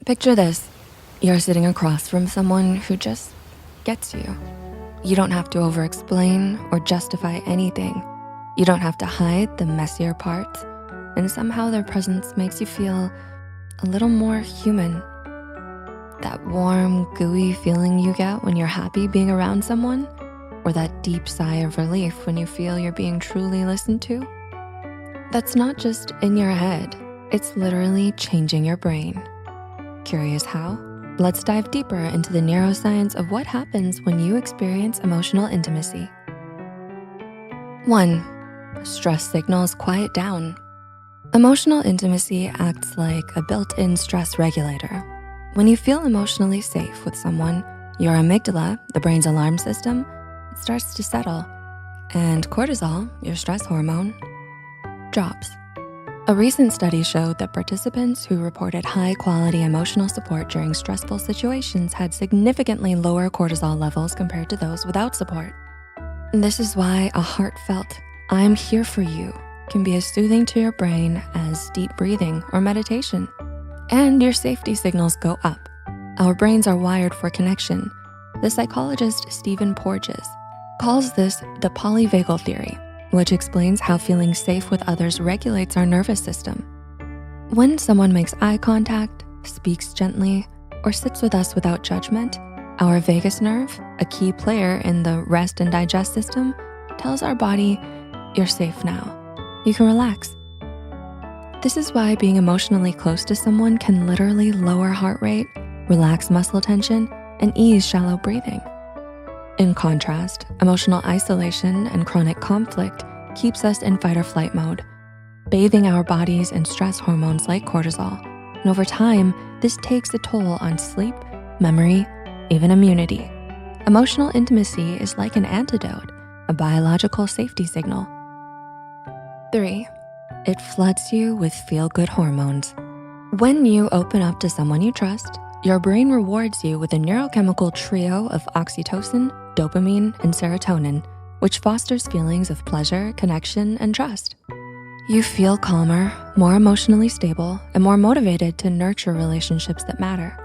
Picture this. You're sitting across from someone who just gets you. You don't have to over-explain or justify anything. You don't have to hide the messier parts, and somehow their presence makes you feel a little more human. That warm, gooey feeling you get when you're happy being around someone, or that deep sigh of relief when you feel you're being truly listened to. That's not just in your head, it's literally changing your brain. Curious how? Let's dive deeper into the neuroscience of what happens when you experience emotional intimacy. 1. Stress signals quiet down. Emotional intimacy acts like a built-in stress regulator. When you feel emotionally safe with someone, your amygdala, the brain's alarm system, it starts to settle, and cortisol, your stress hormone, drops. A recent study showed that participants who reported high-quality emotional support during stressful situations had significantly lower cortisol levels compared to those without support. This is why a heartfelt, "I'm here for you," can be as soothing to your brain as deep breathing or meditation. And your safety signals go up. Our brains are wired for connection. The psychologist Stephen Porges calls this the polyvagal theory, which explains how feeling safe with others regulates our nervous system. When someone makes eye contact, speaks gently, or sits with us without judgment, our vagus nerve, a key player in the rest and digest system, tells our body, "You're safe now. You can relax." This is why being emotionally close to someone can literally lower heart rate, relax muscle tension, and ease shallow breathing. In contrast, emotional isolation and chronic conflict keeps us in fight or flight mode, bathing our bodies in stress hormones like cortisol. And over time, this takes a toll on sleep, memory, even immunity. Emotional intimacy is like an antidote, a biological safety signal. 3. It floods you with feel-good hormones. When you open up to someone you trust, your brain rewards you with a neurochemical trio of oxytocin, dopamine, and serotonin, which fosters feelings of pleasure, connection, and trust. You feel calmer, more emotionally stable, and more motivated to nurture relationships that matter.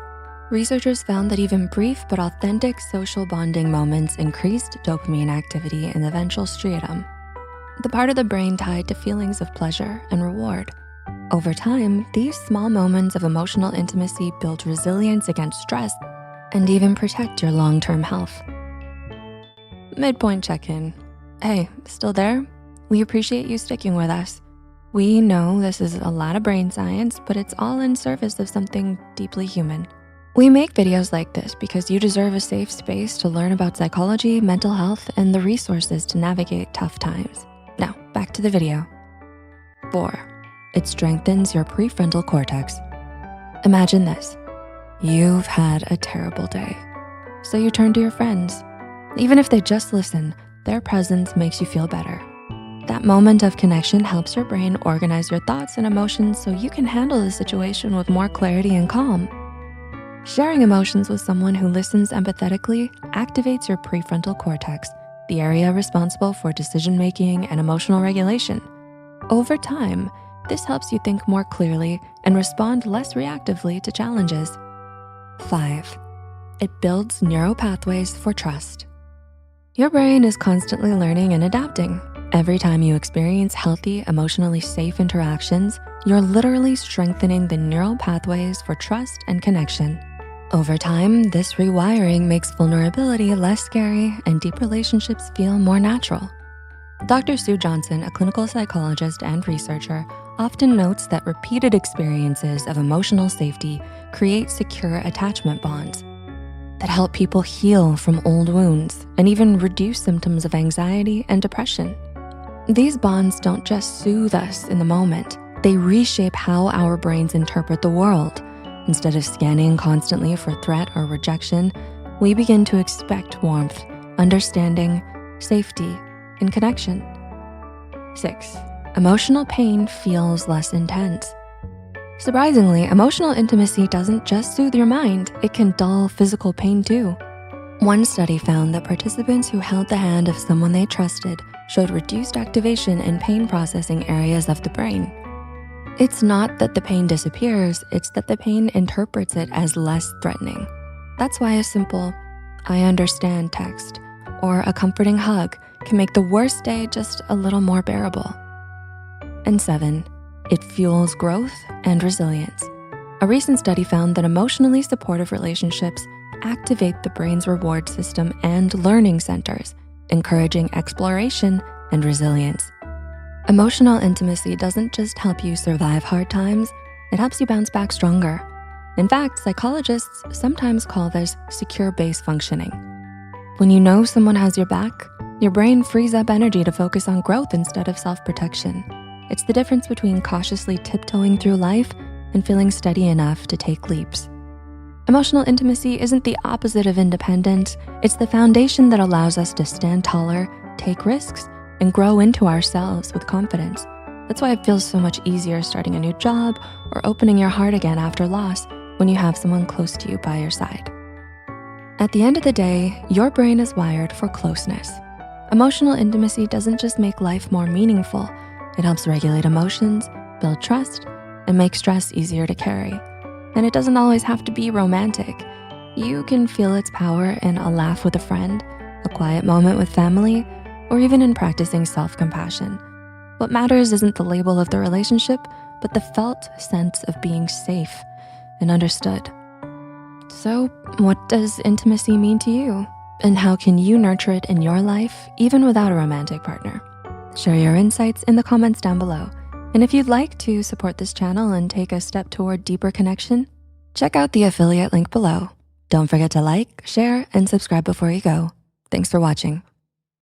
Researchers found that even brief but authentic social bonding moments increased dopamine activity in the ventral striatum, the part of the brain tied to feelings of pleasure and reward. Over time, these small moments of emotional intimacy build resilience against stress and even protect your long-term health. Midpoint check-in. Hey, still there? We appreciate you sticking with us. We know this is a lot of brain science, but it's all in service of something deeply human. We make videos like this because you deserve a safe space to learn about psychology, mental health, and the resources to navigate tough times. Now, back to the video. 4. It strengthens your prefrontal cortex. Imagine this. You've had a terrible day, so you turn to your friends. Even if they just listen, their presence makes you feel better. That moment of connection helps your brain organize your thoughts and emotions so you can handle the situation with more clarity and calm. Sharing emotions with someone who listens empathetically activates your prefrontal cortex, the area responsible for decision-making and emotional regulation. Over time, this helps you think more clearly and respond less reactively to challenges. 5. It builds neural pathways for trust. Your brain is constantly learning and adapting. Every time you experience healthy, emotionally safe interactions, you're literally strengthening the neural pathways for trust and connection. Over time, this rewiring makes vulnerability less scary and deep relationships feel more natural. Dr. Sue Johnson, a clinical psychologist and researcher, often notes that repeated experiences of emotional safety create secure attachment bonds that help people heal from old wounds and even reduce symptoms of anxiety and depression. These bonds don't just soothe us in the moment, they reshape how our brains interpret the world. Instead of scanning constantly for threat or rejection, we begin to expect warmth, understanding, safety, and connection. 6. Emotional pain feels less intense. Surprisingly, emotional intimacy doesn't just soothe your mind, it can dull physical pain too. One study found that participants who held the hand of someone they trusted showed reduced activation in pain processing areas of the brain. It's not that the pain disappears, it's that the pain interprets it as less threatening. That's why a simple, "I understand" text or a comforting hug can make the worst day just a little more bearable. And 7, it fuels growth and resilience. A recent study found that emotionally supportive relationships activate the brain's reward system and learning centers, encouraging exploration and resilience. Emotional intimacy doesn't just help you survive hard times, it helps you bounce back stronger. In fact, psychologists sometimes call this secure base functioning. When you know someone has your back, your brain frees up energy to focus on growth instead of self-protection. It's the difference between cautiously tiptoeing through life and feeling steady enough to take leaps. Emotional intimacy isn't the opposite of independence. It's the foundation that allows us to stand taller, take risks, and grow into ourselves with confidence. That's why it feels so much easier starting a new job or opening your heart again after loss when you have someone close to you by your side. At the end of the day, your brain is wired for closeness. Emotional intimacy doesn't just make life more meaningful, it helps regulate emotions, build trust, and make stress easier to carry. And it doesn't always have to be romantic. You can feel its power in a laugh with a friend, a quiet moment with family, or even in practicing self-compassion. What matters isn't the label of the relationship, but the felt sense of being safe and understood. So, what does intimacy mean to you? And how can you nurture it in your life, even without a romantic partner? Share your insights in the comments down below. And if you'd like to support this channel and take a step toward deeper connection, check out the affiliate link below. Don't forget to like, share, and subscribe before you go. Thanks for watching.